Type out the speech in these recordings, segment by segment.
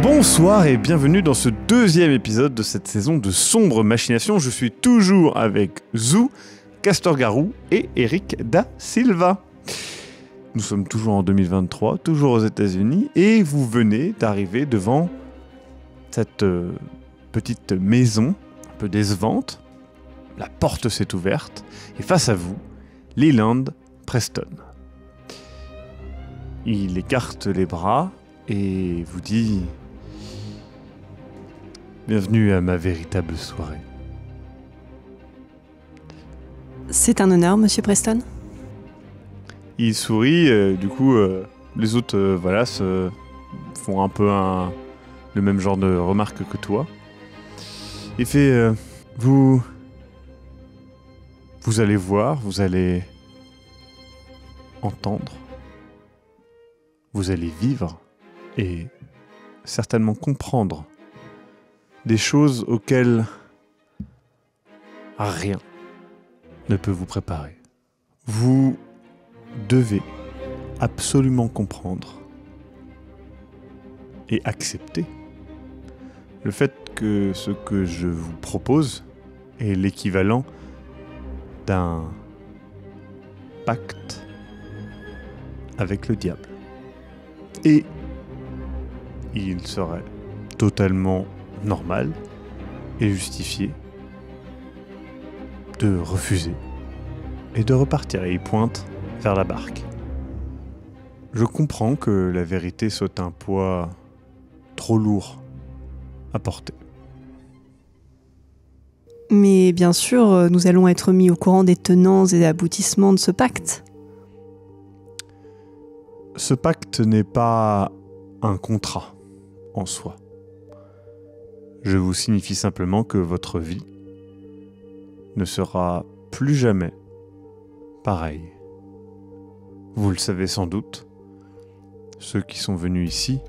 Bonsoir et bienvenue dans ce deuxième épisode de cette saison de Sombre Machination. Je suis toujours avec Zou, Castor Garou et Eric Da Silva. Nous sommes toujours en 2023, toujours aux États-Unis, et vous venez d'arriver devant cette petite maison un peu décevante. La porte s'est ouverte et face à vous, Leland Preston. Il écarte les bras et vous dit: bienvenue à ma véritable soirée. C'est un honneur, monsieur Preston. Il sourit, les autres se font un peu le même genre de remarques que toi. Il fait vous allez voir, vous allez entendre, vous allez vivre et certainement comprendre des choses auxquelles rien ne peut vous préparer. Vous devez absolument comprendre et accepter le fait que ce que je vous propose est l'équivalent d'un pacte avec le diable. Et il serait totalement normal et justifié de refuser et de repartir. Et il pointe vers la barque. Je comprends que la vérité soit un poids trop lourd à porter. Mais bien sûr, nous allons être mis au courant des tenants et aboutissements de ce pacte. Ce pacte n'est pas un contrat en soi. Je vous signifie simplement que votre vie ne sera plus jamais pareille. Vous le savez sans doute, ceux qui sont venus ici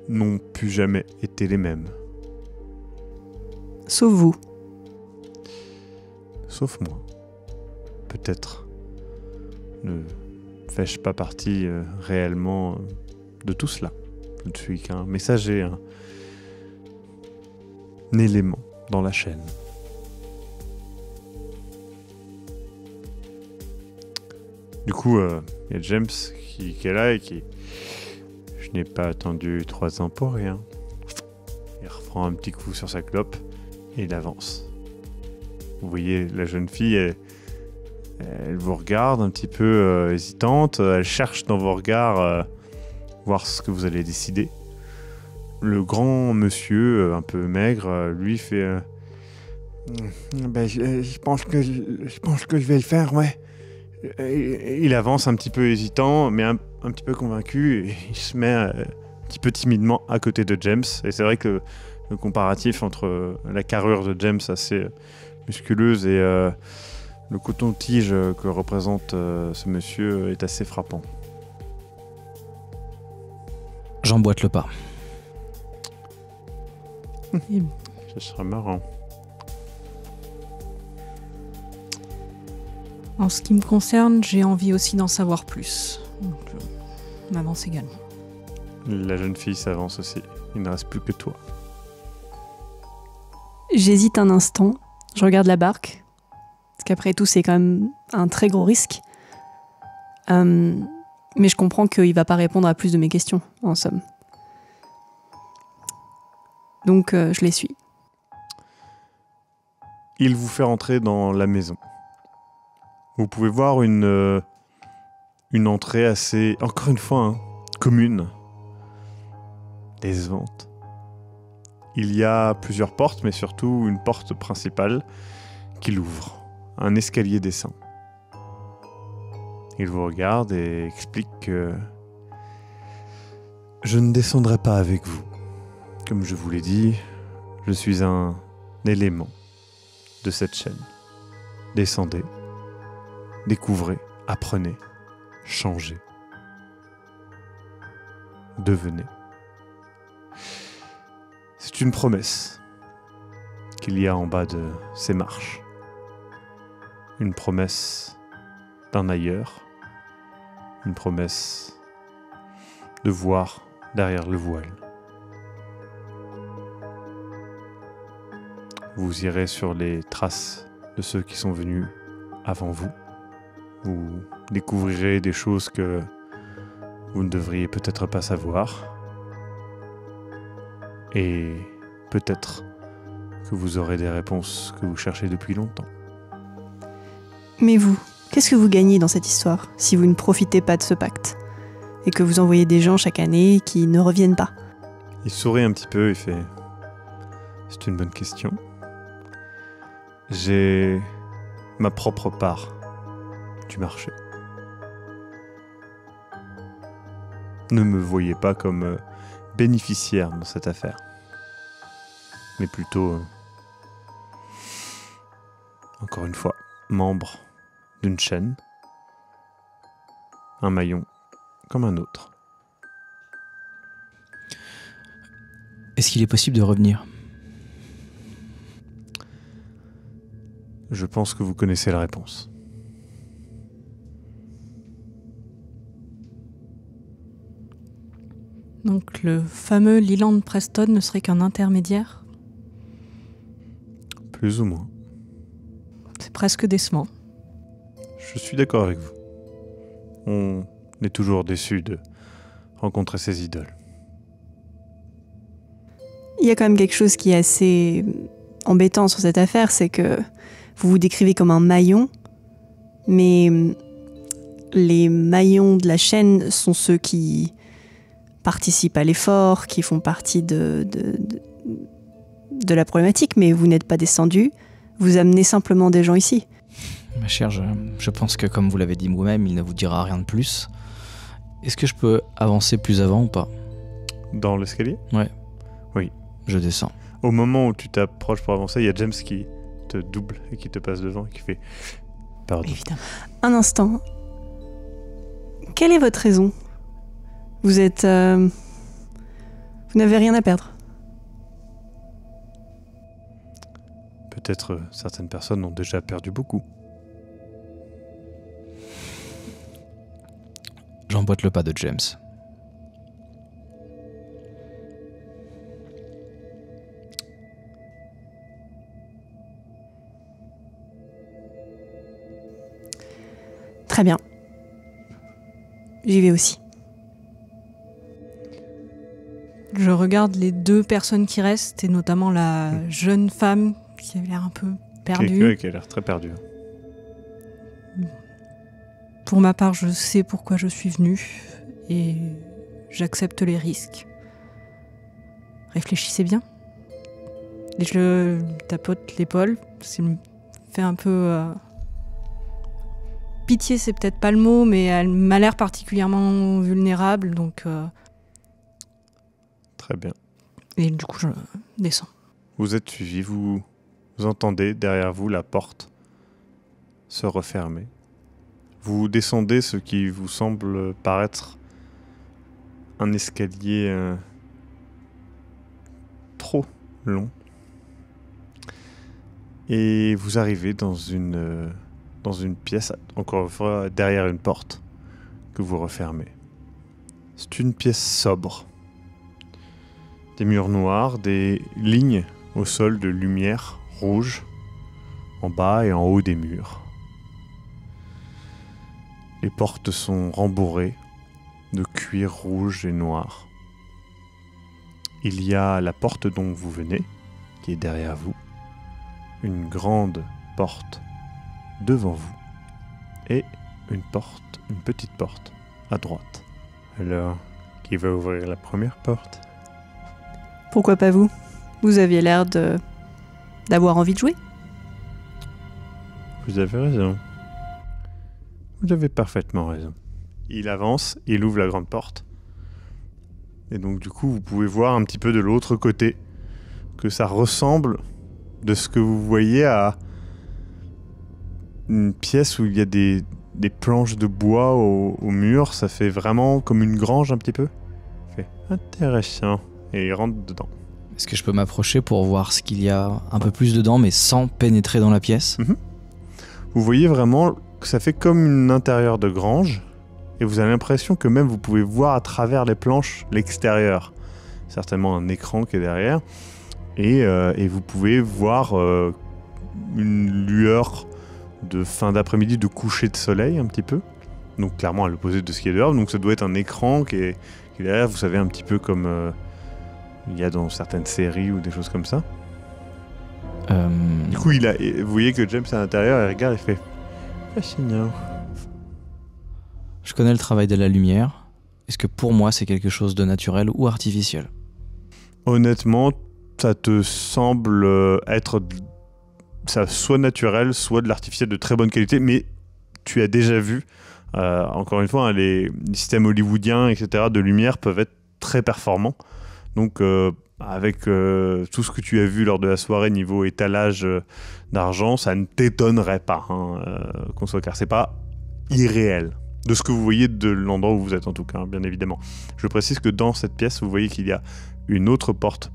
n'ont plus jamais été les mêmes. Sauf vous. Sauf moi. Peut-être ne fais-je pas partie réellement de tout cela. Je ne suis qu'un messager, un élément dans la chaîne. Du coup, il y a James qui est là et qui... Je n'ai pas attendu 3 ans pour rien. Il reprend un petit coup sur sa clope et il avance. Vous voyez, la jeune fille, elle vous regarde un petit peu hésitante. Elle cherche dans vos regards voir ce que vous allez décider. Le grand monsieur, un peu maigre, lui fait... je pense que je vais le faire, ouais. Il avance un petit peu hésitant, mais un petit peu convaincu, et il se met un petit peu timidement à côté de James. Et c'est vrai que le comparatif entre la carrure de James assez musculeuse et le coton-tige que représente ce monsieur est assez frappant. J'emboîte le pas. Ce serait marrant. En ce qui me concerne, j'ai envie aussi d'en savoir plus. Donc, je m'avance également. La jeune fille s'avance aussi. Il ne reste plus que toi. J'hésite un instant. Je regarde la barque. Parce qu'après tout, c'est quand même un très gros risque. Mais je comprends qu'il ne va pas répondre à plus de mes questions, en somme. Donc, je les suis. Il vous fait rentrer dans la maison. Vous pouvez voir une entrée assez, encore une fois, commune, décevante. Il y a plusieurs portes, mais surtout une porte principale qui l'ouvre. Un escalier descend. Il vous regarde et explique que je ne descendrai pas avec vous. Comme je vous l'ai dit, je suis un élément de cette chaîne. Descendez, découvrez, apprenez. changez. Devenez. C'est une promesse qu'il y a en bas de ces marches. Une promesse d'un ailleurs. Une promesse de voir derrière le voile. Vous irez sur les traces de ceux qui sont venus avant vous. Vous découvrirez des choses que vous ne devriez peut-être pas savoir. Et peut-être que vous aurez des réponses que vous cherchez depuis longtemps. Mais vous, qu'est-ce que vous gagnez dans cette histoire si vous ne profitez pas de ce pacte et que vous envoyez des gens chaque année qui ne reviennent pas? Il sourit un petit peu et fait « C'est une bonne question. J'ai ma propre part du marché. Ne me voyez pas comme bénéficiaire dans cette affaire, mais plutôt, encore une fois, membre d'une chaîne, un maillon comme un autre. Est-ce qu'il est possible de revenir ? Je pense que vous connaissez la réponse. Donc le fameux Leland Preston ne serait qu'un intermédiaire? Plus ou moins. C'est presque décevant. Je suis d'accord avec vous. On est toujours déçu de rencontrer ces idoles. Il y a quand même quelque chose qui est assez embêtant sur cette affaire, c'est que vous vous décrivez comme un maillon, mais les maillons de la chaîne sont ceux qui participent à l'effort, qui font partie de la problématique, mais vous n'êtes pas descendu, vous amenez simplement des gens ici. Ma chère, je pense que comme vous l'avez dit vous-même, il ne vous dira rien de plus. Est-ce que je peux avancer plus avant ou pas ? Dans l'escalier ? Ouais. Oui. Je descends. Au moment où tu t'approches pour avancer, il y a James qui te double et qui te passe devant et qui fait « Pardon ». Évidemment. Un instant. Quelle est votre raison ? Vous êtes... Vous n'avez rien à perdre. Peut-être certaines personnes ont déjà perdu beaucoup. J'emboîte le pas de James. Très bien. J'y vais aussi. Je regarde les deux personnes qui restent, et notamment la jeune femme qui avait l'air un peu perdue. Qui a l'air très perdue. Pour ma part, je sais pourquoi je suis venue, et j'accepte les risques. Réfléchissez bien. Et je tapote l'épaule, ça me fait un peu... Pitié, c'est peut-être pas le mot, mais elle m'a l'air particulièrement vulnérable, donc... Très bien. Et du coup, je descends. Vous êtes suivi, vous entendez derrière vous la porte se refermer. Vous descendez ce qui vous semble paraître un escalier trop long. Et vous arrivez dans une pièce, encore une fois, derrière une porte que vous refermez. C'est une pièce sobre. Des murs noirs, des lignes au sol de lumière rouge, en bas et en haut des murs. Les portes sont rembourrées de cuir rouge et noir. Il y a la porte dont vous venez, qui est derrière vous, une grande porte devant vous, et une petite porte à droite. Alors, qui va ouvrir la première porte ? Pourquoi pas vous ? Vous aviez l'air d'avoir envie de jouer. Vous avez raison. Vous avez parfaitement raison. Il avance, il ouvre la grande porte. Et donc du coup, vous pouvez voir un petit peu de l'autre côté que ça ressemble de ce que vous voyez à une pièce où il y a des des planches de bois au mur. Ça fait vraiment comme une grange un petit peu. Il fait intéressant. Et il rentre dedans. Est-ce que je peux m'approcher pour voir ce qu'il y a un peu plus dedans, mais sans pénétrer dans la pièce? Vous voyez vraiment que ça fait comme une intérieur de grange. Et vous avez l'impression que même vous pouvez voir à travers les planches l'extérieur. Certainement un écran qui est derrière. Et vous pouvez voir une lueur de fin d'après-midi, de coucher de soleil un petit peu. Donc clairement à l'opposé de ce qui est dehors. Donc ça doit être un écran qui est derrière, vous savez, un petit peu comme il y a dans certaines séries ou des choses comme ça. Du coup, vous voyez que James à l'intérieur, il regarde et fait fascinant. Je connais le travail de la lumière. Est-ce que pour moi c'est quelque chose de naturel ou artificiel? Honnêtement, ça te semble être ça soit naturel, soit de l'artificiel de très bonne qualité, mais tu as déjà vu, encore une fois, hein, les systèmes hollywoodiens, etc., de lumière peuvent être très performants. Donc, avec tout ce que tu as vu lors de la soirée niveau étalage d'argent, ça ne t'étonnerait pas qu'on soit car c'est pas irréel. De ce que vous voyez de l'endroit où vous êtes en tout cas, hein, bien évidemment. Je précise que dans cette pièce, vous voyez qu'il y a une autre porte,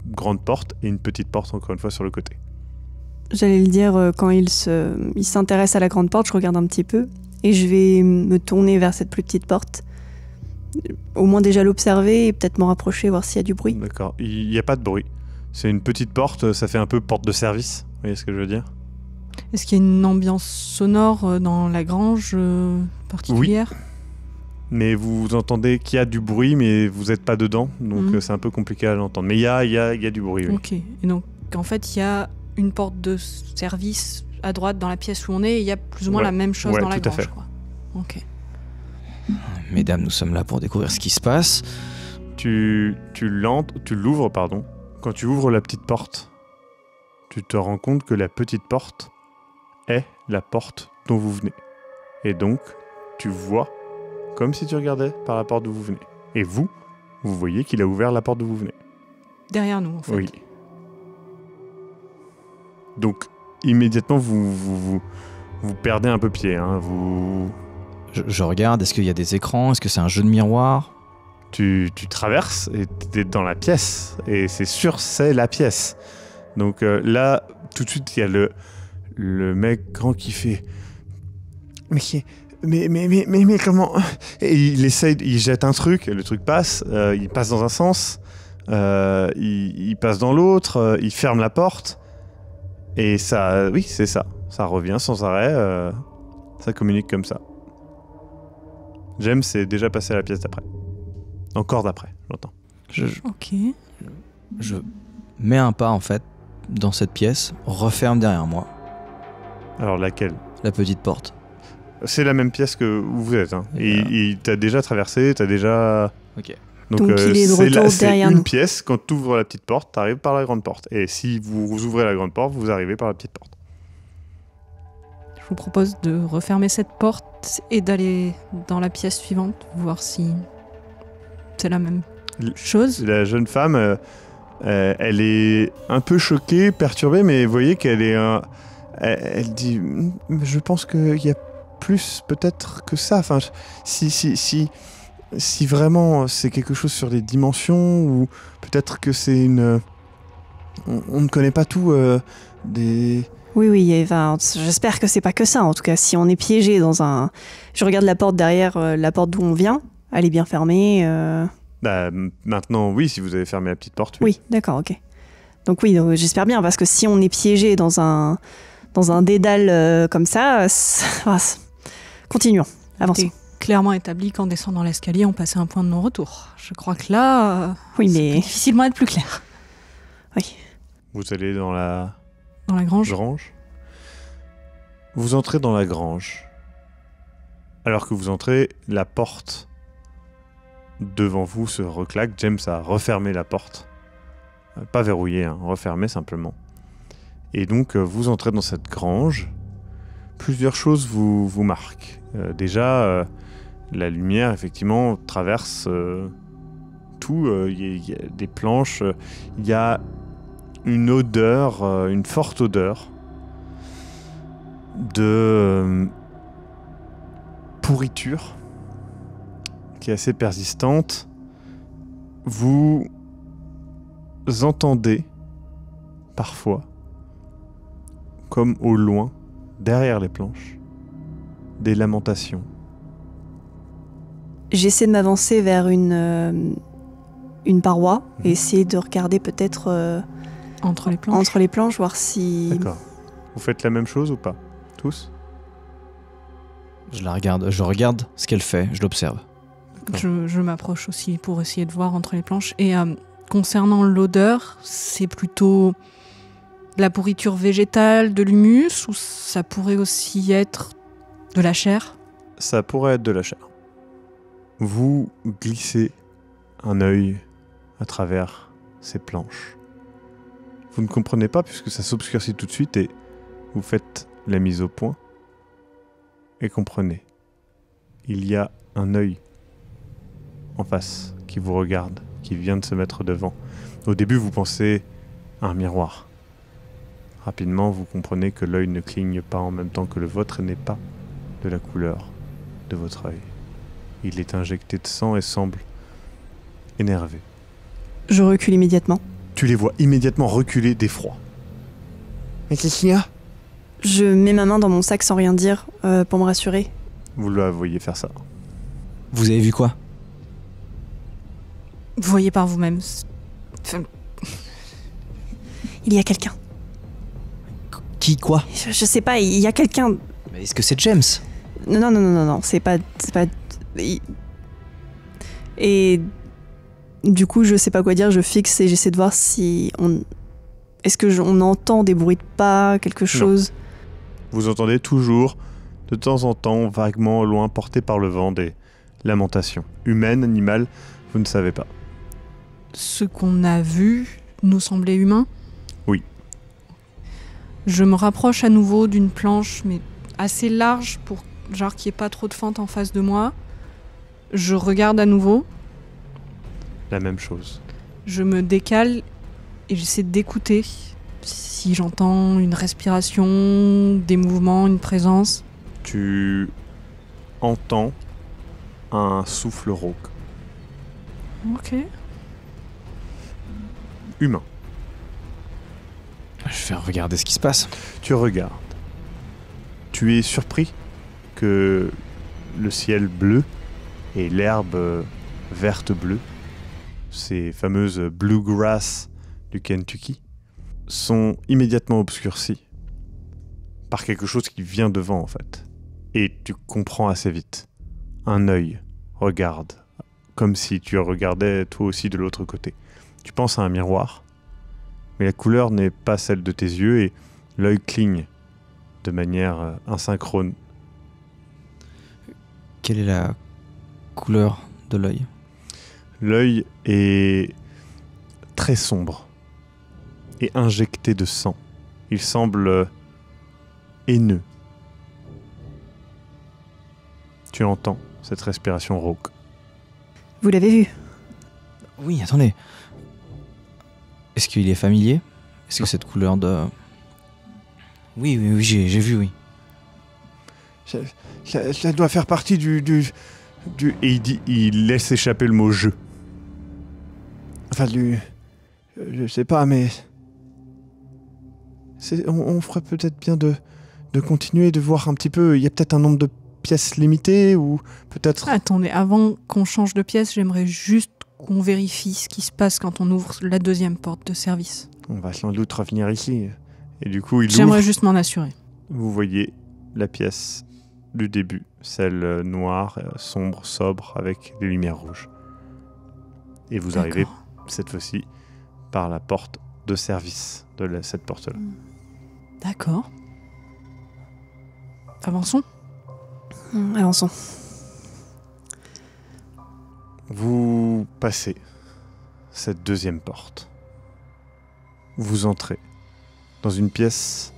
grande porte, et une petite porte encore une fois sur le côté. J'allais le dire, quand il s'intéresse à la grande porte, je regarde un petit peu et je vais me tourner vers cette plus petite porte. Au moins déjà l'observer et peut-être m'en rapprocher, voir s'il y a du bruit. D'accord, il n'y a pas de bruit. C'est une petite porte, ça fait un peu porte de service, vous voyez ce que je veux dire? Est-ce qu'il y a une ambiance sonore dans la grange particulière? Oui. Mais vous entendez qu'il y a du bruit, mais vous n'êtes pas dedans, donc c'est un peu compliqué à l'entendre. Mais il y a du bruit, oui. Ok, et donc en fait il y a une porte de service à droite dans la pièce où on est, et il y a plus ou moins la même chose dans la grange, quoi. Ok. Mesdames, nous sommes là pour découvrir ce qui se passe. Tu l'ouvres, pardon. Quand tu ouvres la petite porte, tu te rends compte que la petite porte est la porte dont vous venez. Et donc, tu vois comme si tu regardais par la porte d'où vous venez. Et vous voyez qu'il a ouvert la porte d'où vous venez. Derrière nous, en fait. Oui. Donc, immédiatement, vous perdez un peu pied. Hein. Je regarde, est-ce qu'il y a des écrans? Est-ce que c'est un jeu de miroir? Tu traverses et tu es dans la pièce. Et c'est sûr, c'est la pièce. Donc là, tout de suite, il y a le mec grand qui fait... Mais comment... Et il jette un truc, le truc passe, il passe dans un sens, il passe dans l'autre, il ferme la porte. Et ça, oui, c'est ça. Ça revient sans arrêt, ça communique comme ça. James est déjà passé à la pièce d'après. Encore d'après, j'entends. Ok. Je mets un pas, en fait, dans cette pièce, referme derrière moi. Alors laquelle? La petite porte. C'est C'est la même pièce que où vous êtes. Hein. Et t'as déjà traversé, t'as déjà... Ok. Donc il est de retour derrière c'est nous. une pièce, quand tu ouvres la petite porte, t'arrives par la grande porte. Et si vous ouvrez la grande porte, vous arrivez par la petite porte. Je vous propose de refermer cette porte et d'aller dans la pièce suivante, voir si c'est la même chose. La jeune femme, elle est un peu choquée, perturbée, mais vous voyez qu'elle est... elle dit, je pense qu'il y a plus peut-être que ça. Enfin, si vraiment c'est quelque chose sur les dimensions, ou peut-être que c'est une... On ne connaît pas tout des... Oui, enfin, j'espère que c'est pas que ça. En tout cas, si on est piégé dans un... Je regarde la porte derrière, la porte d'où on vient. Elle est bien fermée. Bah, maintenant, oui, si vous avez fermé la petite porte. Oui, d'accord, ok. Donc oui, j'espère bien, parce que si on est piégé dans un dédale comme ça, continuons, avançons. C'est clairement établi qu'en descendant l'escalier, on passait un point de non-retour. Je crois que là, Oui, ça mais... peut difficilement être plus clair. Oui. Vous allez dans la Dans la grange. grange. Vous entrez dans la grange. Alors que vous entrez, la porte devant vous se reclaque. James a refermé la porte. Pas verrouillé, hein, refermé simplement. Et donc, vous entrez dans cette grange. Plusieurs choses vous marquent. Déjà, la lumière, effectivement, traverse tout. Il y a des planches. Il y a une odeur, une forte odeur de pourriture qui est assez persistante. Vous entendez parfois, comme au loin, derrière les planches, des lamentations. J'essaie de m'avancer vers une paroi et essayer de regarder peut-être Entre les planches. voir si... D'accord. Vous faites la même chose ou pas? Tous? Je la regarde, je regarde ce qu'elle fait, je l'observe. Je m'approche aussi pour essayer de voir entre les planches. Et concernant l'odeur, c'est plutôt de la pourriture végétale, de l'humus, ou ça pourrait aussi être de la chair? Ça pourrait être de la chair. Vous glissez un œil à travers ces planches. Vous ne comprenez pas puisque ça s'obscurcit tout de suite et vous faites la mise au point et comprenez. Il y a un œil en face qui vous regarde, qui vient de se mettre devant. Au début, vous pensez à un miroir. Rapidement, vous comprenez que l'œil ne cligne pas en même temps que le vôtre et n'est pas de la couleur de votre œil. Il est injecté de sang et semble énervé. Je recule immédiatement. Tu les vois immédiatement reculer d'effroi. Mais qu'est-ce qu'il y a? Je mets ma main dans mon sac sans rien dire pour me rassurer. Vous la voyez faire ça. Vous avez vu quoi? Vous voyez par vous-même. Il y a quelqu'un. Qui, quoi? Je sais pas, il y a quelqu'un. Mais est-ce que c'est James? Non, c'est pas... Et du coup, je sais pas quoi dire, je fixe et j'essaie de voir si on... Est-ce que on entend des bruits de pas, quelque chose? Vous entendez toujours, de temps en temps, vaguement au loin, portés par le vent, des lamentations. Humaines, animales, vous ne savez pas. Ce qu'on a vu nous semblait humain? Oui. Je me rapproche à nouveau d'une planche, mais assez large pour genre qu'il n'y ait pas trop de fente en face de moi. Je regarde à nouveau. La même chose. Je me décale et j'essaie d'écouter si j'entends une respiration, des mouvements, une présence. Tu entends un souffle rauque. Ok. Humain. Je vais regarder ce qui se passe. Tu regardes. Tu es surpris que le ciel bleu et l'herbe verte bleue, ces fameuses bluegrass du Kentucky, sont immédiatement obscurcies par quelque chose qui vient devant en fait. Et tu comprends assez vite. Un œil regarde, comme si tu regardais toi aussi de l'autre côté. Tu penses à un miroir, mais la couleur n'est pas celle de tes yeux et l'œil cligne de manière asynchrone. Quelle est la couleur de l'œil? L'œil est très sombre et injecté de sang. Il semble haineux. Tu entends cette respiration rauque. Vous l'avez vu? Oui, attendez. Est-ce qu'il est familier? Est-ce que cette couleur de... Oui, j'ai vu, oui. Ça doit faire partie du... Et il laisse échapper le mot « je ». Enfin, je sais pas, mais... On ferait peut-être bien de continuer, de voir un petit peu... Il y a peut-être un nombre de pièces limité, ou peut-être... Attendez, avant qu'on change de pièce, j'aimerais juste qu'on vérifie ce qui se passe quand on ouvre la deuxième porte de service. On va sans doute revenir ici. Et du coup, il J'aimerais ouvre. juste m'en assurer. Vous voyez la pièce du début, celle noire, sombre, sobre, avec des lumières rouges. Et vous arrivez, D'accord. cette fois-ci, par la porte de service de cette porte-là. D'accord. Avançons. Avançons. Vous passez cette deuxième porte. Vous entrez dans une pièce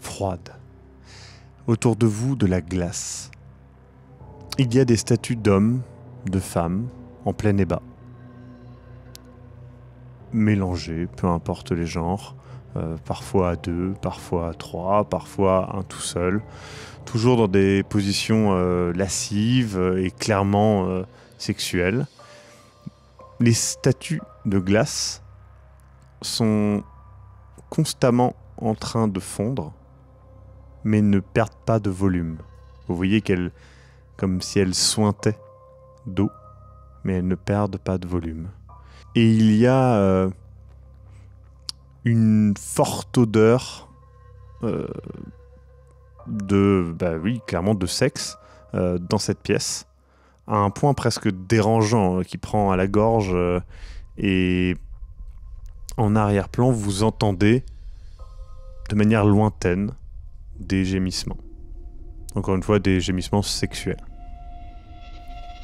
froide. Autour de vous, de la glace. Il y a des statues d'hommes, de femmes, en plein ébat. Mélangées, peu importe les genres, parfois à 2, parfois à 3, parfois un tout seul, toujours dans des positions lascives et clairement sexuelles. Les statues de glace sont constamment en train de fondre, mais ne perdent pas de volume. Vous voyez qu'elles, comme si elles sointaient d'eau, mais elles ne perdent pas de volume. Et il y a une forte odeur clairement de sexe dans cette pièce, à un point presque dérangeant qui prend à la gorge et en arrière-plan, vous entendez de manière lointaine des gémissements. Encore une fois, des gémissements sexuels.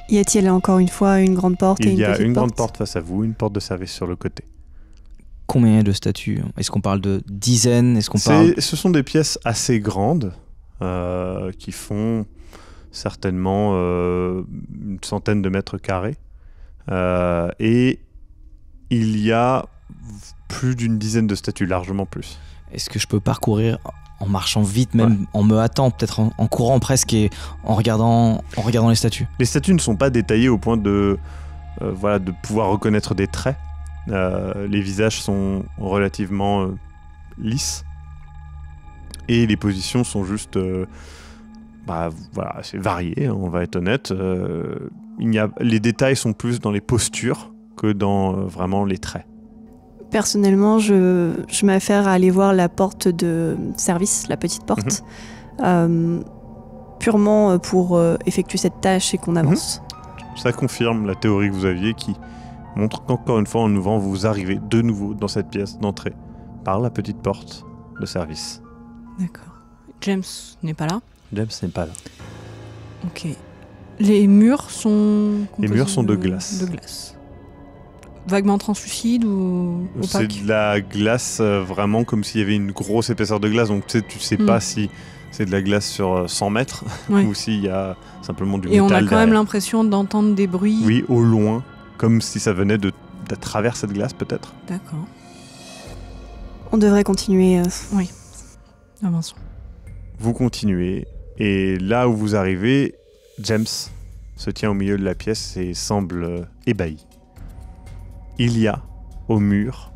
Y a-t-il encore une fois une grande porte et une petite porte? Il y a une grande porte face à vous, une porte de service sur le côté. Combien de statues? Est-ce qu'on parle de dizaines? Ce sont des pièces assez grandes qui font certainement une centaine de mètres carrés. Et il y a plus d'une dizaine de statues, largement plus. Est-ce que je peux parcourir en marchant vite, même en me hâtant, peut-être en courant presque et en regardant les statues? Les statues ne sont pas détaillées au point de pouvoir reconnaître des traits. Les visages sont relativement lisses et les positions sont juste c'est varié, on va être honnête. Les détails sont plus dans les postures que dans vraiment les traits. Personnellement, je m'affaire à aller voir la porte de service, la petite porte, purement pour effectuer cette tâche et qu'on avance. Ça confirme la théorie que vous aviez qui montre qu'encore une fois, en ouvrant, vous arrivez de nouveau dans cette pièce d'entrée par la petite porte de service. D'accord. James n'est pas là? James n'est pas là. Ok. Les murs sont... Les murs sont de glace. De glace. Vaguement translucide ou opaque? C'est de la glace vraiment comme s'il y avait une grosse épaisseur de glace. Donc tu sais pas si c'est de la glace sur 100 mètres ou s'il y a simplement du métal. Et on a quand derrière. même l'impression d'entendre des bruits. Oui, au loin. Comme si ça venait de travers cette glace peut-être. D'accord. On devrait continuer. Oui. Avançons. Vous continuez. Et là où vous arrivez, James se tient au milieu de la pièce et semble ébahi. Il y a au mur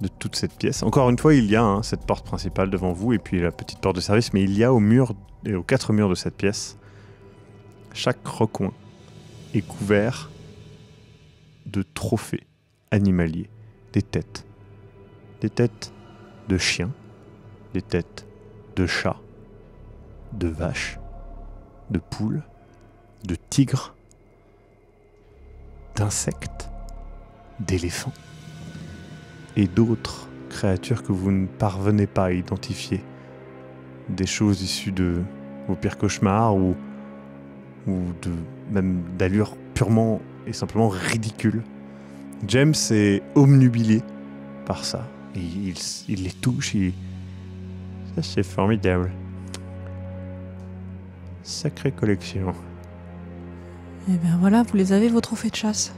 de toute cette pièce, encore une fois il y a cette porte principale devant vous et puis la petite porte de service, mais il y a au mur et aux 4 murs de cette pièce, chaque recoin est couvert de trophées animaliers, des têtes de chiens, des têtes de chats, de vaches, de poules, de tigres, d'insectes, d'éléphants et d'autres créatures que vous ne parvenez pas à identifier. Des choses issues de vos pires cauchemars ou même d'allure purement et simplement ridicule. James est obnubilé par ça. Et il les touche. Ça, c'est formidable. Sacrée collection. Et bien voilà, vous les avez, vos trophées de chasse.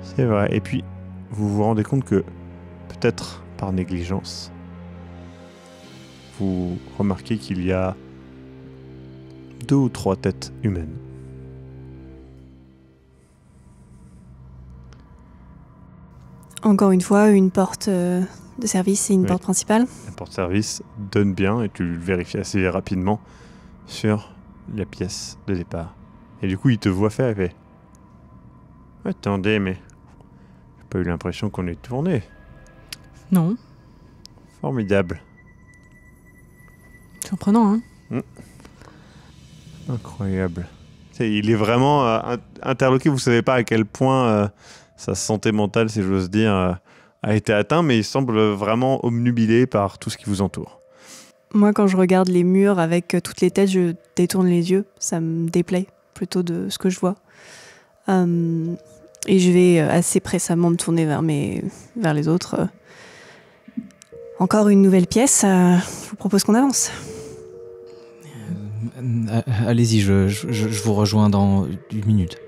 C'est vrai. Et puis, vous vous rendez compte que, peut-être par négligence, vous remarquez qu'il y a 2 ou 3 têtes humaines. Encore une fois, une porte de service et une porte principale. La porte service donne bien, et tu le vérifies assez rapidement, sur la pièce de départ. Et du coup, il te voit faire et fait « Attendez, mais j'ai pas eu l'impression qu'on ait tourné. » Non. Formidable. Surprenant, hein? Incroyable. Il est vraiment interloqué. Vous savez pas à quel point sa santé mentale, si j'ose dire, a été atteinte, mais il semble vraiment obnubilé par tout ce qui vous entoure. Moi, quand je regarde les murs avec toutes les têtes, je détourne les yeux. Ça me déplaît plutôt de ce que je vois. Et je vais assez pressamment me tourner vers les autres. Encore une nouvelle pièce. Je vous propose qu'on avance. Allez-y, je vous rejoins dans 1 minute.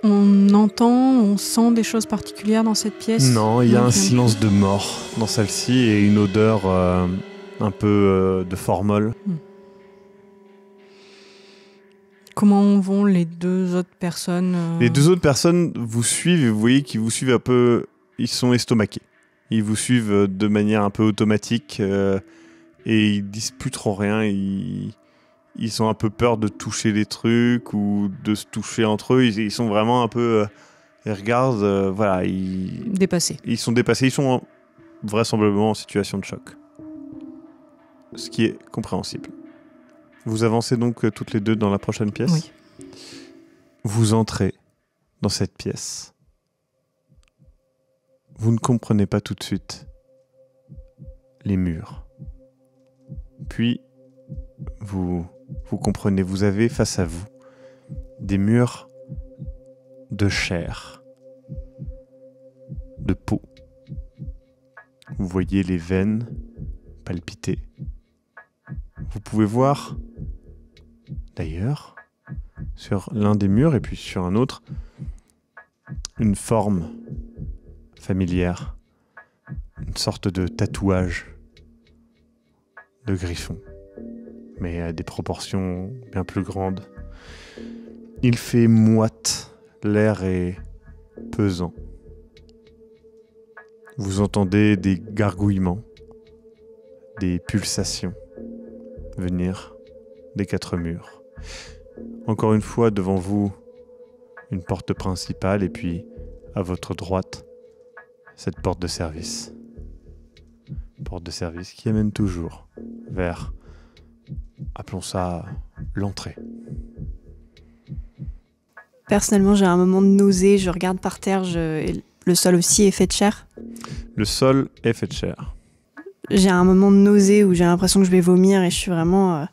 On entend, on sent des choses particulières dans cette pièce? Non, il y a un rien de silence plus. de mort dans celle-ci et une odeur un peu de formol. Comment vont les deux autres personnes Les deux autres personnes vous suivent et vous voyez qu'ils vous suivent un peu. Ils sont estomaqués. Ils vous suivent de manière un peu automatique et ils disent plus trop rien. Ils ont un peu peur de toucher les trucs ou de se toucher entre eux. Ils sont vraiment un peu. Ils regardent. Voilà. dépassées? Ils sont dépassés. Ils sont vraisemblablement en situation de choc. Ce qui est compréhensible. Vous avancez donc toutes les deux dans la prochaine pièce. Oui. Vous entrez dans cette pièce. Vous ne comprenez pas tout de suite les murs. Puis, vous comprenez, vous avez face à vous des murs de chair, de peau. Vous voyez les veines palpiter. Vous pouvez voir, d'ailleurs, sur l'un des murs et puis sur un autre, une forme familière, une sorte de tatouage de griffon, mais à des proportions bien plus grandes. Il fait moite, l'air est pesant. Vous entendez des gargouillements, des pulsations venir des quatre murs. Encore une fois, devant vous, une porte principale et puis, à votre droite, cette porte de service. Porte de service qui amène toujours vers, appelons ça, l'entrée. Personnellement, j'ai un moment de nausée, je regarde par terre, et le sol aussi est fait de chair. Le sol est fait de chair. J'ai un moment de nausée où j'ai l'impression que je vais vomir et je suis vraiment...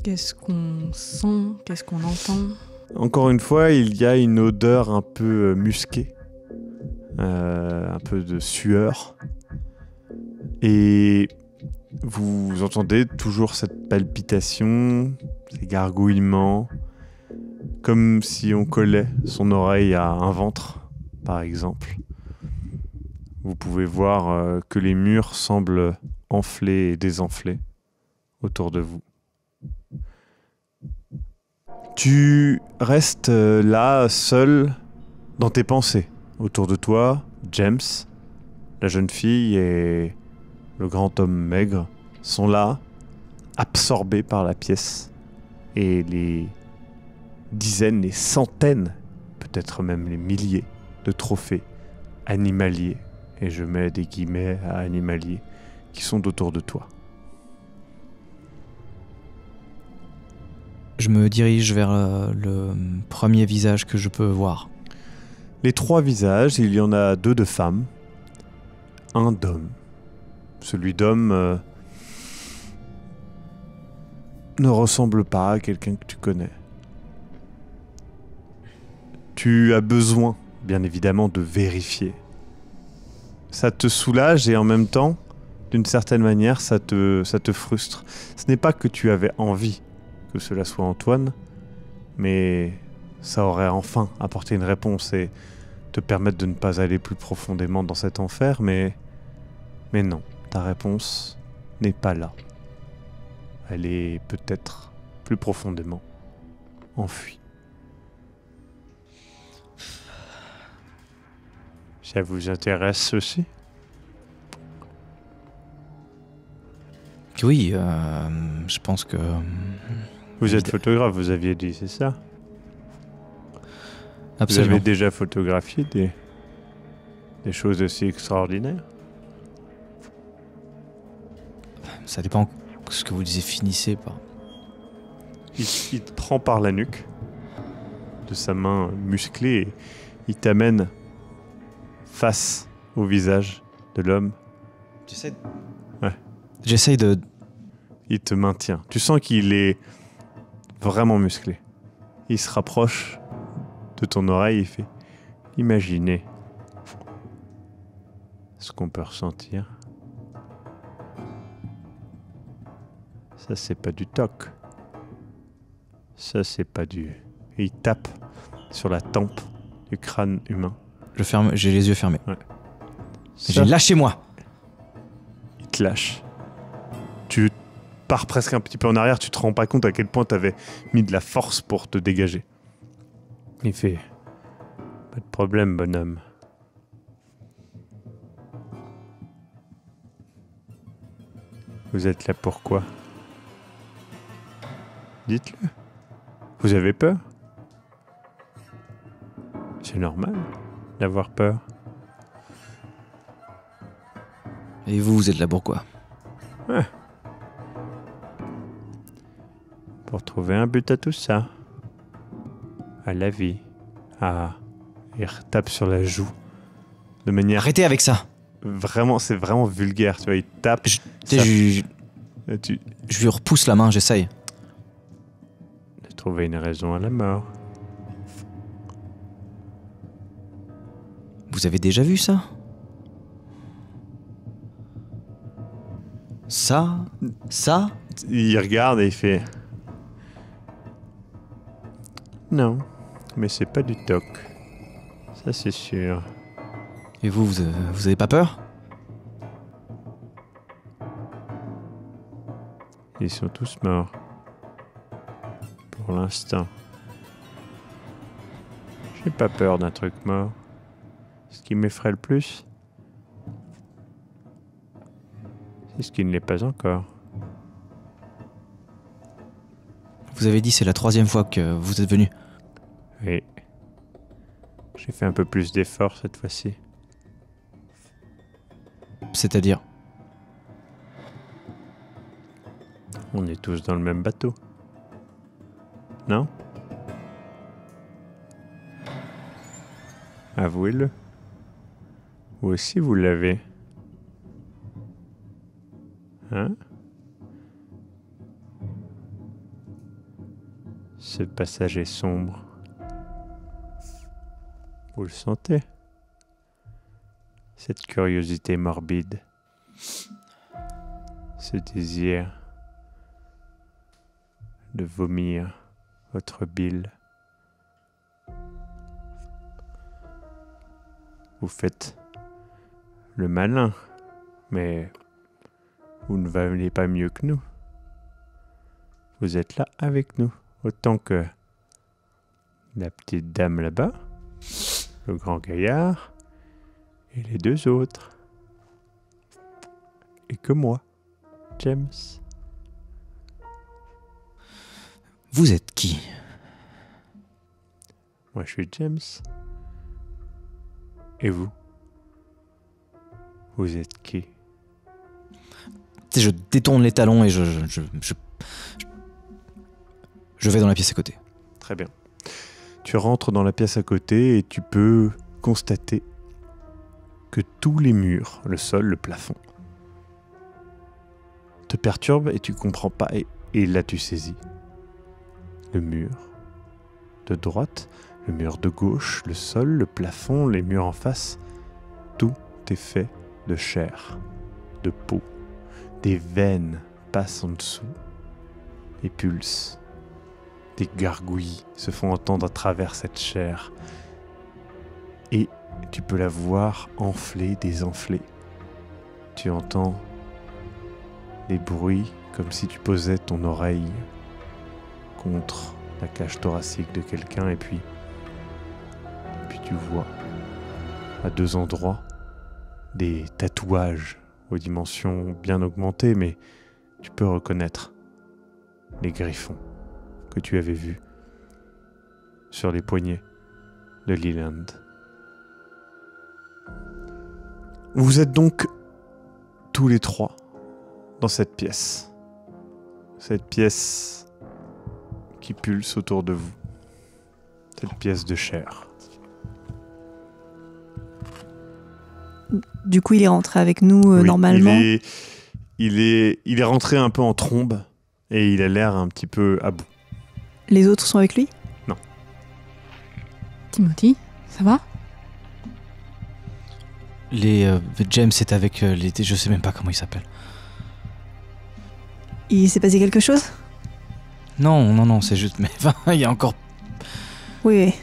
Qu'est-ce qu'on sent? Qu'est-ce qu'on entend? Encore une fois, il y a une odeur un peu musquée, un peu de sueur. Et vous entendez toujours cette palpitation, ces gargouillements, comme si on collait son oreille à un ventre, par exemple. Vous pouvez voir que les murs semblent enflés et désenflés autour de vous. Tu restes là, seul, dans tes pensées. Autour de toi, James, la jeune fille et le grand homme maigre sont là, absorbés par la pièce. Et les dizaines, les centaines, peut-être même les milliers de trophées animaliers, et je mets des guillemets à animaliers, qui sont autour de toi. Je me dirige vers le premier visage que je peux voir. Les trois visages, il y en a deux de femmes, un d'homme. Celui d'homme ne ressemble pas à quelqu'un que tu connais. Tu as besoin, bien évidemment, de vérifier. Ça te soulage et en même temps, d'une certaine manière, ça te frustre. Ce n'est pas que tu avais envie que cela soit Antoine, mais ça aurait enfin apporté une réponse et te permettre de ne pas aller plus profondément dans cet enfer, mais non, ta réponse n'est pas là. Elle est peut-être plus profondément enfuie. Ça vous intéresse aussi ? Oui, je pense que... Vous êtes photographe, vous aviez dit, c'est ça ? Absolument. Vous avez déjà photographié des choses aussi extraordinaires ? Ça dépend ce que vous définissez par... Il te prend par la nuque de sa main musclée et il t'amène face au visage de l'homme. J'essaye de... Il te maintient. Tu sens qu'il est vraiment musclé. Il se rapproche de ton oreille et fait « Imaginez ce qu'on peut ressentir. Ça, c'est pas du toc. Ça, c'est pas du... » Et il tape sur la tempe du crâne humain. J'ai les yeux fermés. Ça, J'ai lâché-moi. il te lâche. Tu pars presque un petit peu en arrière, tu te rends pas compte à quel point t'avais mis de la force pour te dégager. Il fait... Pas de problème, bonhomme. Vous êtes là pourquoi? Dites-le. Vous avez peur? C'est normal d'avoir peur. Et vous êtes là pourquoi? Pour trouver un but à tout ça. À la vie. Il retape sur la joue. De manière... Arrêtez avec ça. Vraiment, c'est vraiment vulgaire, tu vois, il tape... Tu sais, je lui repousse la main, j'essaye. de trouver une raison à la mort. Vous avez déjà vu ça? Ça? Il regarde et il fait... Non, mais c'est pas du toc. Ça, c'est sûr. Et vous avez pas peur? Ils sont tous morts. Pour l'instant. J'ai pas peur d'un truc mort. Ce qui m'effraie le plus, c'est ce qui ne l'est pas encore. Vous avez dit c'est la 3e fois que vous êtes venu. Oui. J'ai fait un peu plus d'efforts cette fois-ci. C'est-à-dire? On est tous dans le même bateau. Non? Avouez-le. Vous aussi vous l'avez. Hein? Ce passage est sombre. Vous le sentez? Cette curiosité morbide. Ce désir de vomir votre bile. Vous faites le malin, mais vous ne valez pas mieux que nous. Vous êtes là avec nous, autant que la petite dame là-bas, le grand gaillard et les 2 autres. Et que moi, James. Vous êtes qui? Moi, je suis James. Et vous? Vous êtes qui? Tu sais, je détourne les talons et je vais dans la pièce à côté. Très bien. Tu rentres dans la pièce à côté et tu peux constater que tous les murs, le sol, le plafond, te perturbent et tu comprends pas. Et là, tu saisis. Le mur de droite, le mur de gauche, le sol, le plafond, les murs en face, tout est fait de chair, de peau. Des veines passent en dessous et pulsent. Des gargouilles se font entendre à travers cette chair. Et tu peux la voir enfler, désenfler. Tu entends des bruits comme si tu posais ton oreille contre la cage thoracique de quelqu'un et puis tu vois à 2 endroits des tatouages aux dimensions bien augmentées, mais tu peux reconnaître les griffons que tu avais vus sur les poignets de Leland. Vous êtes donc tous les 3 dans cette pièce. Cette pièce qui pulse autour de vous. Cette pièce de chair. Du coup, il est rentré avec nous Oui, normalement. Il est rentré un peu en trombe et il a l'air un petit peu à bout. Les autres sont avec lui? Timothy, ça va? James est avec je sais même pas comment il s'appelle. Il s'est passé quelque chose? Non, c'est juste... Mais enfin, il y a encore... Oui,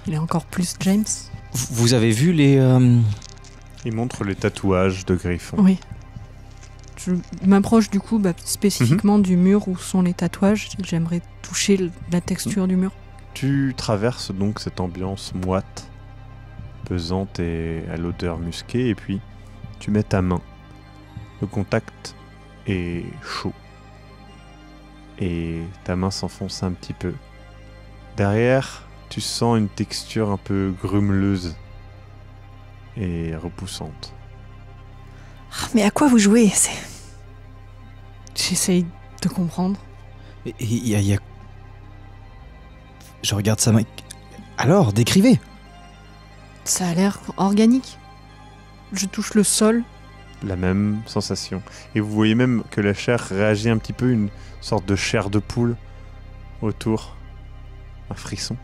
Il est encore plus James. Vous avez vu les... Il montre les tatouages de Griffon. Oui. Je m'approche du coup spécifiquement du mur où sont les tatouages. J'aimerais toucher la texture du mur. Tu traverses donc cette ambiance moite, pesante et à l'odeur musquée, et puis tu mets ta main. Le contact est chaud. Et ta main s'enfonce un petit peu. Derrière, tu sens une texture un peu grumeleuse et repoussante. Ah, mais à quoi vous jouez? J'essaye de comprendre. Il y a... Je regarde sa main. Alors, décrivez. Ça a l'air organique. Je touche le sol. La même sensation. Et vous voyez même que la chair réagit un petit peu, une sorte de chair de poule autour. Un frisson.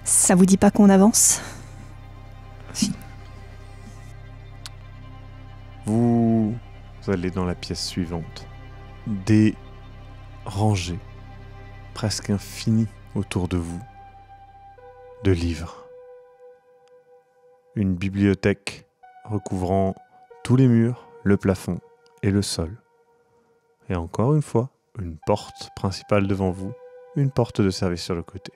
Ça vous dit pas qu'on avance? Vous allez dans la pièce suivante. Des rangées, presque infinies autour de vous, de livres. Une bibliothèque recouvrant tous les murs, le plafond et le sol. Et encore une fois, une porte principale devant vous, une porte de service sur le côté.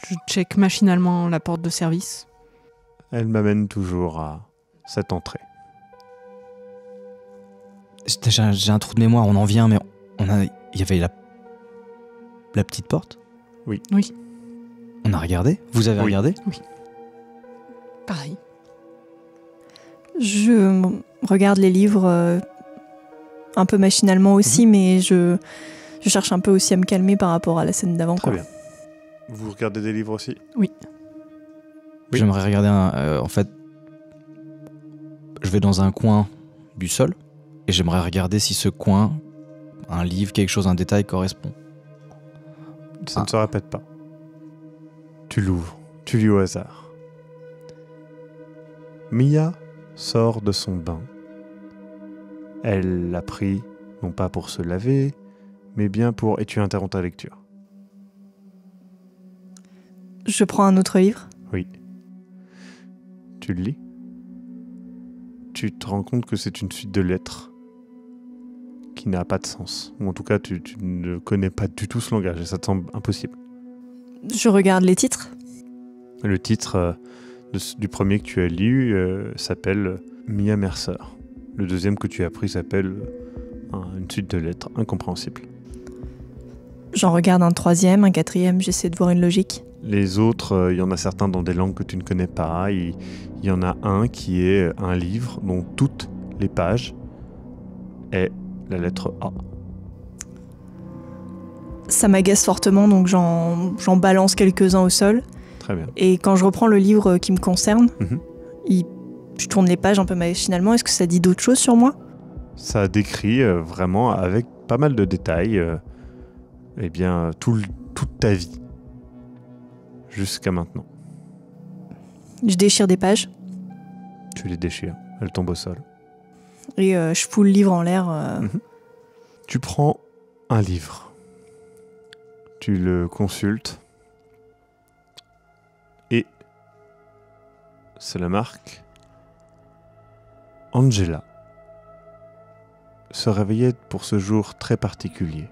Je check machinalement la porte de service. Elle m'amène toujours à cette entrée. J'ai un trou de mémoire, on en vient, mais il y avait la petite porte. Oui. Oui. On a regardé. Vous avez Oui. regardé? Pareil. Je regarde les livres un peu machinalement aussi, mais je cherche un peu aussi à me calmer par rapport à la scène d'avant. Très quoi. bien. Vous regardez des livres aussi? Oui. Oui. J'aimerais regarder en fait, je vais dans un coin du sol et j'aimerais regarder si ce coin, un livre, quelque chose, un détail correspond. Ça ne se répète pas. Tu l'ouvres, tu lis au hasard. Mia sort de son bain. Elle l'a pris, non pas pour se laver, mais bien pour... Et tu interromps ta lecture. Je prends un autre livre. Oui. Tu le lis. Tu te rends compte que c'est une suite de lettres qui n'a pas de sens. Ou en tout cas, tu ne connais pas du tout ce langage et ça te semble impossible. Je regarde les titres. Le titre du premier que tu as lu s'appelle Mia Mercer. Le deuxième que tu as pris s'appelle une suite de lettres incompréhensibles. J'en regarde un troisième, un quatrième, j'essaie de voir une logique. Les autres, il y en a certains dans des langues que tu ne connais pas. Il y en a un qui est un livre dont toutes les pages est la lettre A. Ça m'agace fortement, donc j'en balance quelques-uns au sol. Très bien. Et quand je reprends le livre qui me concerne, Mhm. je tourne les pages un peu machinalement. Est-ce que ça dit d'autres choses sur moi? Ça décrit vraiment avec pas mal de détails eh bien, toute ta vie jusqu'à maintenant. Je déchire des pages Tu les déchires, elles tombent au sol. et je fous le livre en l'air. Tu prends un livre, tu le consultes et c'est la marque Angela se réveillait pour ce jour très particulier.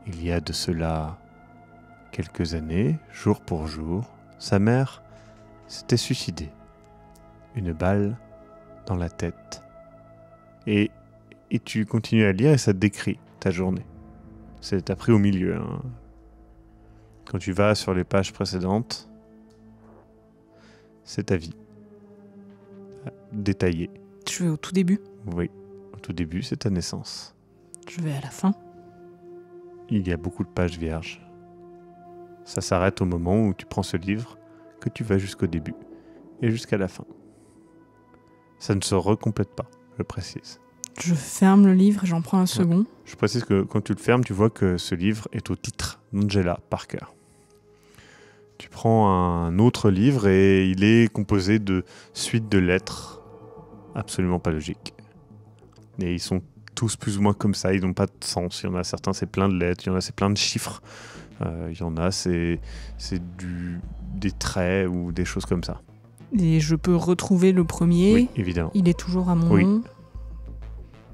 Il y a de cela quelques années, jour pour jour, sa mère s'était suicidée. Une balle dans la tête. Et tu continues à lire et ça te décrit ta journée. T'as pris au milieu. Hein. Quand tu vas sur les pages précédentes, c'est ta vie. Détaillée. Je vais au tout début. Oui, au tout début, c'est ta naissance. Je vais à la fin. Il y a beaucoup de pages vierges. Ça s'arrête au moment où tu prends ce livre, que tu vas jusqu'au début et jusqu'à la fin. Ça ne se recomplète pas, je précise. Je ferme le livre et j'en prends un second. Je précise que quand tu le fermes, tu vois que ce livre est au titre d'Angela Parker. Tu prends un autre livre et il est composé de suites de lettres absolument pas logiques. Et ils sont tous plus ou moins comme ça. Ils n'ont pas de sens. Il y en a certains, c'est plein de lettres. Il y en a, c'est plein de chiffres. Il y en a, c'est des traits ou des choses comme ça. Et je peux retrouver le premier. Oui, évidemment. Il est toujours à mon Oui. nom.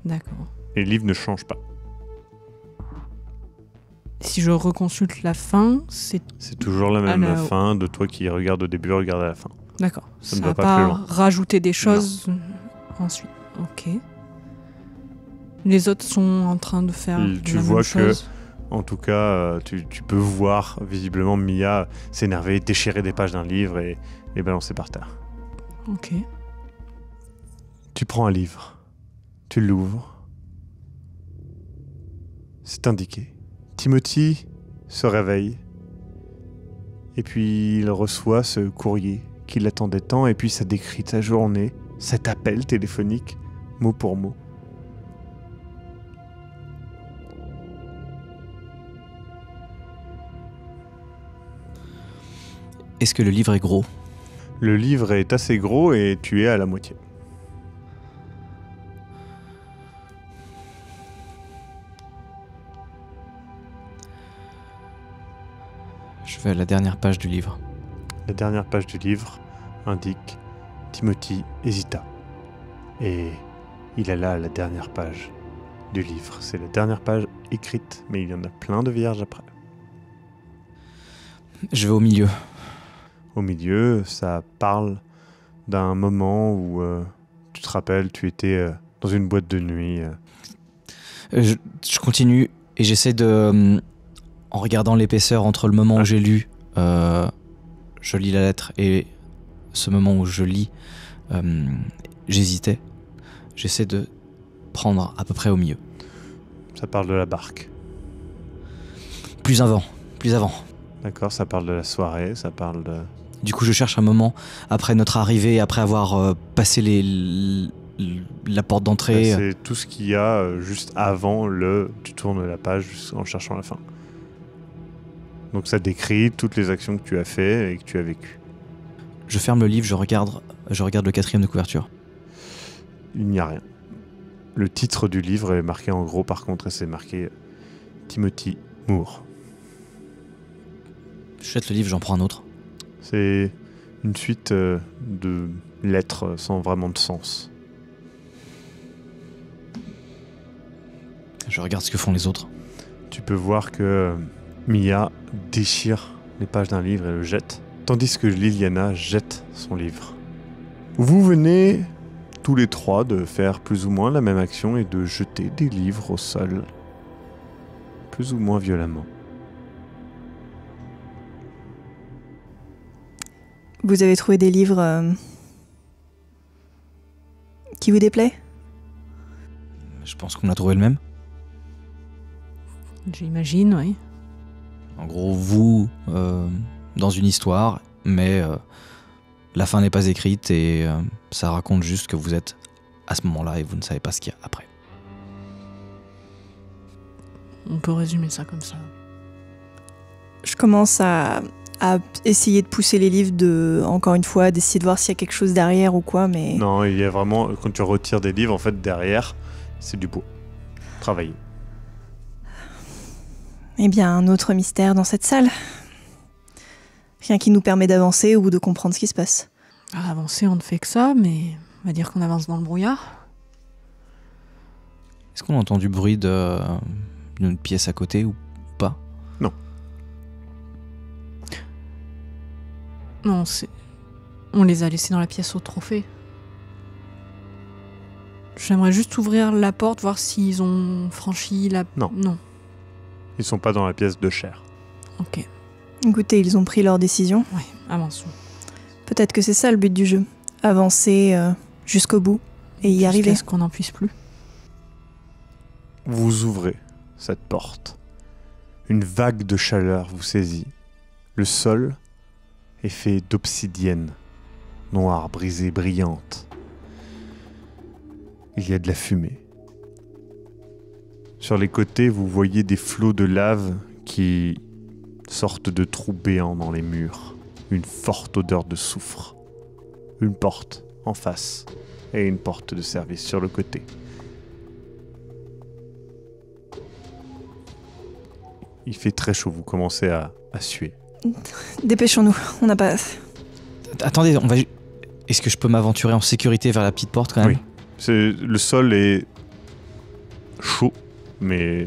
D'accord. Et le livre ne change pas. Si je reconsulte la fin, c'est... C'est toujours la même la- fin de toi qui regarde au début, regarde à la fin. D'accord. Ça ne va va pas plus loin. rajouter des choses ensuite. Ok. Les autres sont en train de faire Tu la vois même que- chose. En tout cas, tu peux voir visiblement Mia s'énerver, déchirer des pages d'un livre et les balancer par terre. Ok. Tu prends un livre, tu l'ouvres. C'est indiqué. Timothy se réveille et puis il reçoit ce courrier qu'il attendait tant et puis ça décrit sa journée, cet appel téléphonique, mot pour mot. Est-ce que le livre est gros? Le livre est assez gros et tu es à la moitié. Je vais à la dernière page du livre. La dernière page du livre indique Timothy hésita. Et il alla à la dernière page du livre. C'est la dernière page écrite, mais il y en a plein de vierges après. Je vais au milieu. Au milieu, ça parle d'un moment où tu te rappelles, tu étais dans une boîte de nuit. Je continue et j'essaie de... En regardant l'épaisseur entre le moment où j'ai lu, je lis la lettre, et ce moment où je lis, j'hésitais. J'essaie de prendre à peu près au milieu. Ça parle de la barque. Plus avant, plus avant. D'accord, ça parle de la soirée, ça parle de... Du coup, je cherche un moment après notre arrivée, après avoir passé la porte d'entrée. C'est tout ce qu'il y a juste avant tu tournes la page en cherchant la fin. Donc ça décrit toutes les actions que tu as fait et que tu as vécues. Je ferme le livre, je regarde le 4e de couverture. Il n'y a rien. Le titre du livre est marqué en gros par contre et c'est marqué Timothy Moore. Je jette le livre, j'en prends un autre. C'est une suite de lettres sans vraiment de sens. Je regarde ce que font les autres. Tu peux voir que Mia déchire les pages d'un livre et le jette, tandis que Liliana jette son livre. Vous venez tous les trois de faire plus ou moins la même action et de jeter des livres au sol, plus ou moins violemment. Vous avez trouvé des livres qui vous déplaient? Je pense qu'on a trouvé le même. J'imagine, oui. En gros, vous, dans une histoire, mais la fin n'est pas écrite et ça raconte juste que vous êtes à ce moment-là et vous ne savez pas ce qu'il y a après. On peut résumer ça comme ça. Je commence à essayer de pousser les livres, encore une fois, d'essayer de voir s'il y a quelque chose derrière ou quoi, mais... Non, il y a vraiment, quand tu retires des livres, en fait, derrière, c'est du bois. Travaillé. Eh bien, un autre mystère dans cette salle. Rien qui nous permet d'avancer ou de comprendre ce qui se passe. À avancer, on ne fait que ça, mais on va dire qu'on avance dans le brouillard. Est-ce qu'on a entendu bruit d'une pièce à côté ou pas? Non, on les a laissés dans la pièce au trophée. J'aimerais juste ouvrir la porte, voir s'ils ont franchi la... Non. Non. Ils sont pas dans la pièce de chair. Ok. Écoutez, ils ont pris leur décision. Ouais, avançons. Peut-être que c'est ça le but du jeu. Avancer jusqu'au bout et y arriver. Jusqu'à ce qu'on n'en puisse plus. Vous ouvrez cette porte. Une vague de chaleur vous saisit. Le sol est fait d'obsidienne, noire, brisée, brillante. Il y a de la fumée. Sur les côtés, vous voyez des flots de lave qui sortent de trous béants dans les murs. Une forte odeur de soufre. Une porte en face et une porte de service sur le côté. Il fait très chaud, vous commencez à suer. Dépêchons-nous, on n'a pas... Attendez, est-ce que je peux m'aventurer en sécurité vers la petite porte quand même? Oui. Le sol est chaud, mais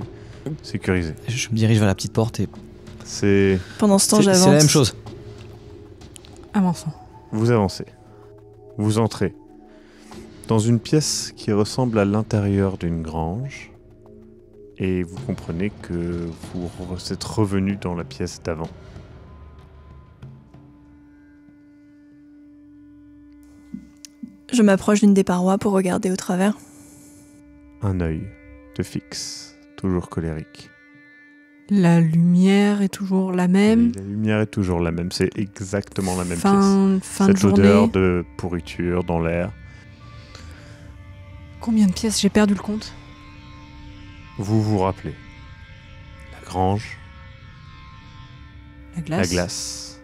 sécurisé. Je me dirige vers la petite porte et... C'est... Pendant ce temps, j'avance. C'est la même chose. Avançons. Vous avancez. Vous entrez dans une pièce qui ressemble à l'intérieur d'une grange et vous comprenez que vous êtes revenu dans la pièce d'avant. Je m'approche d'une des parois pour regarder au travers. Un œil te fixe, toujours colérique. La lumière est toujours la même. Oui, la lumière est toujours la même, c'est exactement la même Fin pièce. de Cette odeur journée. de pourriture dans l'air. Combien de pièces? J'ai perdu le compte. Vous vous rappelez. La grange, La glace. la glace,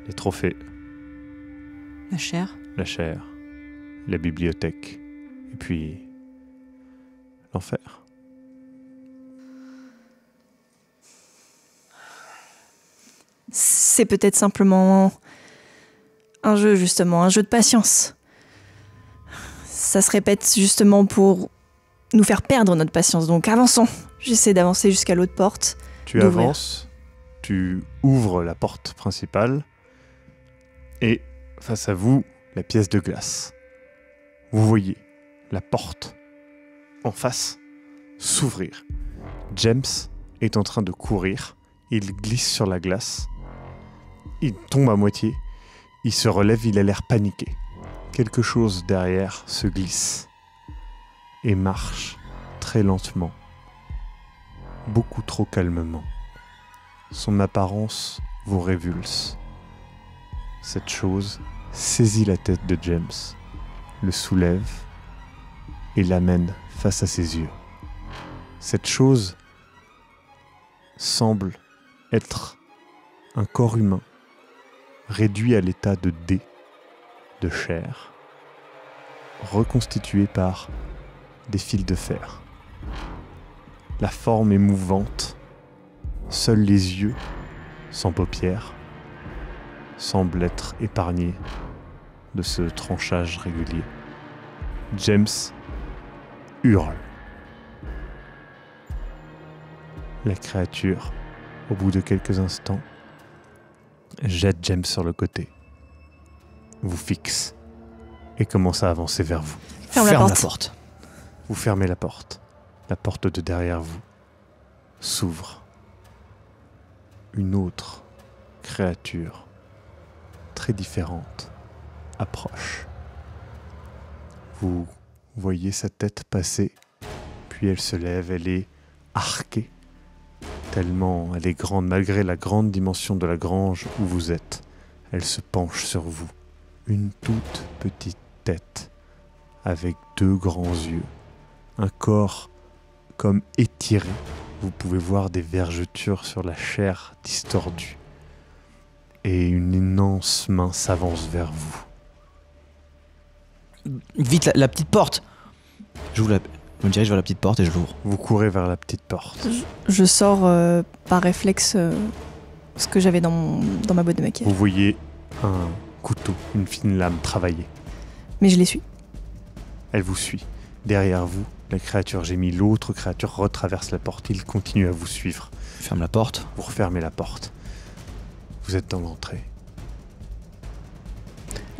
les trophées, La chair. la chair, la bibliothèque, et puis l'enfer. C'est peut-être simplement un jeu, justement, un jeu de patience. Ça se répète justement pour nous faire perdre notre patience, donc avançons. J'essaie d'avancer jusqu'à l'autre porte. Tu D'ouvrir. avances, tu ouvres la porte principale, et face à vous, la pièce de glace. Vous voyez la porte en face s'ouvrir. James est en train de courir, il glisse sur la glace, il tombe à moitié, il se relève, il a l'air paniqué. Quelque chose derrière se glisse et marche très lentement, beaucoup trop calmement. Son apparence vous révulse. Cette chose saisit la tête de James, le soulève et l'amène face à ses yeux. Cette chose semble être un corps humain réduit à l'état de dés, de chair, reconstitué par des fils de fer. La forme est mouvante, seuls les yeux, sans paupières, semblent être épargnés de ce tranchage régulier. James hurle. La créature, au bout de quelques instants, jette James sur le côté, vous fixe et commence à avancer vers vous. Ferme la porte. Vous fermez la porte. La porte de derrière vous s'ouvre. Une autre créature, très différente, approche. Vous voyez sa tête passer, puis elle se lève, elle est arquée, tellement elle est grande, malgré la grande dimension de la grange où vous êtes. Elle se penche sur vous. Une toute petite tête, avec deux grands yeux, un corps comme étiré. Vous pouvez voir des vergetures sur la chair distordue. Et une immense main s'avance vers vous. Vite, la petite porte. Je me dirige vers la petite porte et je l'ouvre. Vous courez vers la petite porte. Je sors par réflexe ce que j'avais dans ma boîte de maquillage. Vous voyez un couteau, une fine lame travaillée. Mais je les suis. Elle vous suit. Derrière vous, la créature gémit. L'autre créature retraverse la porte. Il continue à vous suivre. Je ferme la porte. Vous refermez la porte. Vous êtes dans l'entrée.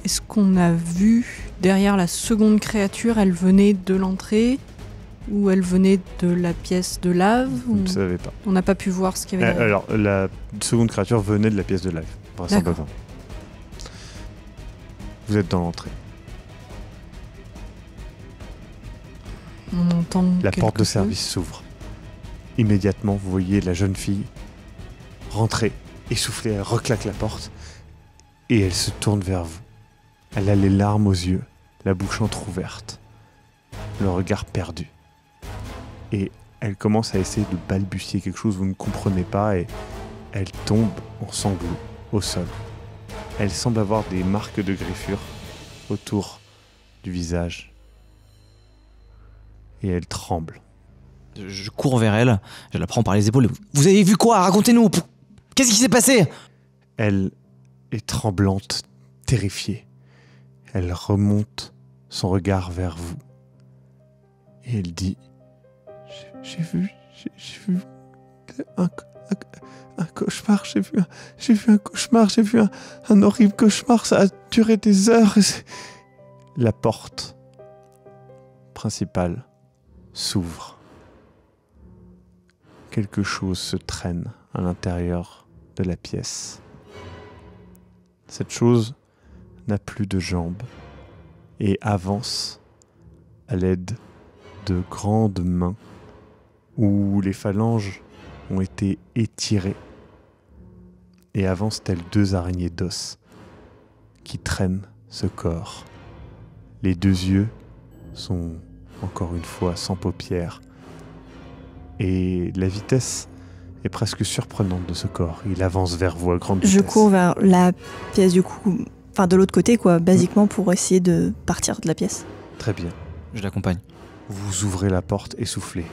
Est-ce qu'on a vu derrière la seconde créature, elle venait de l'entrée ou elle venait de la pièce de lave Vous ou... ne savez pas. On n'a pas pu voir ce qu'il y avait derrière. Alors, la seconde créature venait de la pièce de live, vraisemblablement. Vous êtes dans l'entrée. On entend La quelque porte de chose. service s'ouvre. Immédiatement, vous voyez la jeune fille rentrer, essoufflée, elle reclaque la porte et elle se tourne vers vous. Elle a les larmes aux yeux, la bouche entrouverte, le regard perdu. Et elle commence à essayer de balbutier quelque chose que vous ne comprenez pas et elle tombe en sanglots au sol. Elle semble avoir des marques de griffures autour du visage. Et elle tremble. Je cours vers elle, je la prends par les épaules. Vous avez vu quoi? Racontez-nous. Qu'est-ce qui s'est passé? Elle est tremblante, terrifiée. Elle remonte son regard vers vous. Et elle dit « J'ai vu un cauchemar, j'ai vu un cauchemar, j'ai vu un horrible cauchemar, ça a duré des heures. » La porte principale s'ouvre. Quelque chose se traîne à l'intérieur de la pièce. Cette chose n'a plus de jambes et avance à l'aide de grandes mains où les phalanges ont été étirées et avance telles 2 araignées d'os qui traînent ce corps. Les 2 yeux sont encore une fois sans paupières et la vitesse est presque surprenante de ce corps. Il avance vers vous à grande vitesse. Je cours vers la pièce du coup, enfin de l'autre côté quoi, basiquement pour essayer de partir de la pièce. Très bien. Je l'accompagne. Vous ouvrez la porte essoufflée.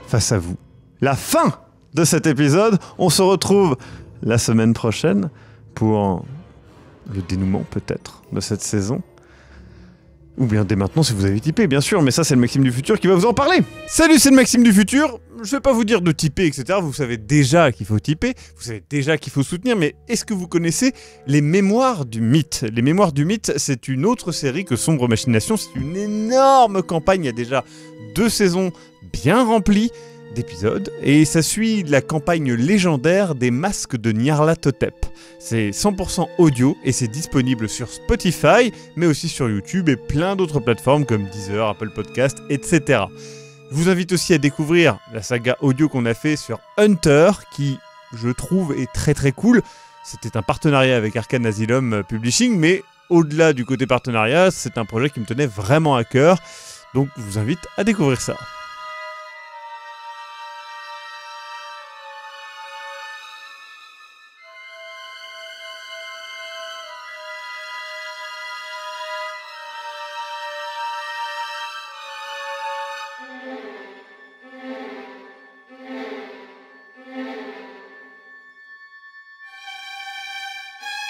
Face à vous, la fin de cet épisode. On se retrouve la semaine prochaine pour le dénouement peut-être de cette saison. Ou bien dès maintenant si vous avez typé, bien sûr, mais ça c'est le Maxime du futur qui va vous en parler. Salut, c'est le Maxime du futur. Je vais pas vous dire de typer, etc. Vous savez déjà qu'il faut typer, vous savez déjà qu'il faut soutenir, mais est-ce que vous connaissez les Mémoires du Mythe? Les Mémoires du Mythe, c'est une autre série que Sombre Machination. C'est une énorme campagne, il y a déjà 2 saisons bien remplies d'épisodes, et ça suit la campagne légendaire des masques de Nyarlathotep. C'est 100% audio et c'est disponible sur Spotify, mais aussi sur YouTube et plein d'autres plateformes comme Deezer, Apple Podcast, etc. Je vous invite aussi à découvrir la saga audio qu'on a fait sur Hunter, qui, je trouve, est très très cool. C'était un partenariat avec Arcane Asylum Publishing, mais au-delà du côté partenariat, c'est un projet qui me tenait vraiment à cœur. Donc je vous invite à découvrir ça.